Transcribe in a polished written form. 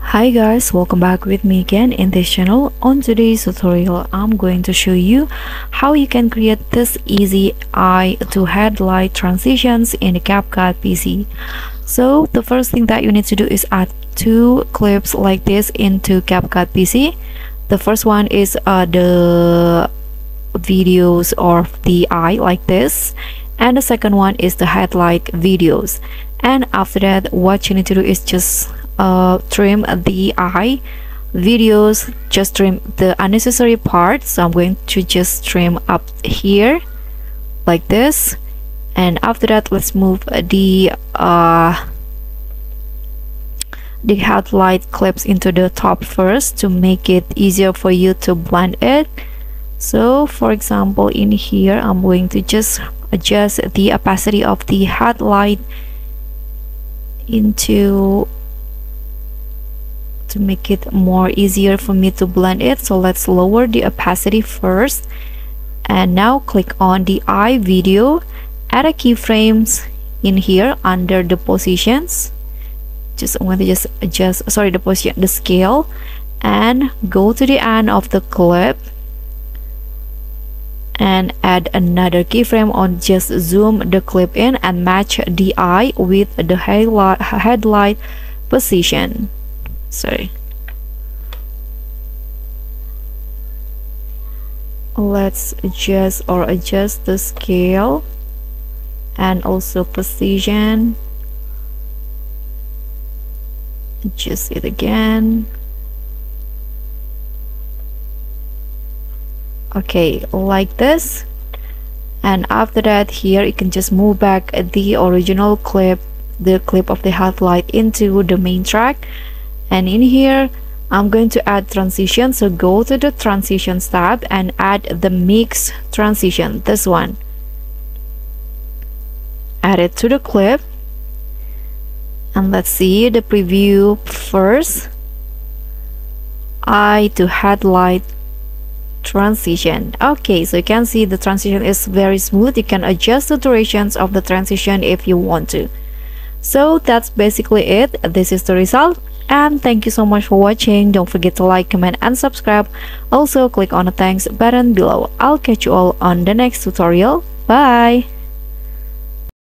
Hi guys, welcome back with me again in this channel. On today's tutorial, I'm going to show you how you can create this easy eye to headlight transitions in the CapCut PC. So the first thing that you need to do is add two clips like this into CapCut PC. The first one is the videos of the eye like this, and the second one is the headlight videos. And after that, what you need to do is just trim the eye videos, just trim the unnecessary parts. So I'm going to just trim up here like this, and after that let's move the headlight clips into the top first to make it easier for you to blend it. So for example, in here I'm going to just adjust the opacity of the headlight to make it more easier for me to blend it. So let's lower the opacity first, and now click on the eye video, add a keyframes in here under the positions. I'm going to just adjust the position, the scale, and go to the end of the clip and add another keyframe on, just zoom the clip in and match the eye with the headlight position. Let's adjust the scale and also position. Adjust it again. Okay, like this. And after that, here you can just move back the original clip, the clip of the headlight, into the main track. And in here I'm going to add transition, so go to the transitions tab and add the mix transition, this one. Add it to the clip, and let's see the preview first. Eye to headlight transition. Okay, so you can see the transition is very smooth. You can adjust the durations of the transition if you want to. So that's basically it. This is the result, and thank you so much for watching. Don't forget to like, comment, and subscribe. Also click on the thanks button below. I'll catch you all on the next tutorial. Bye.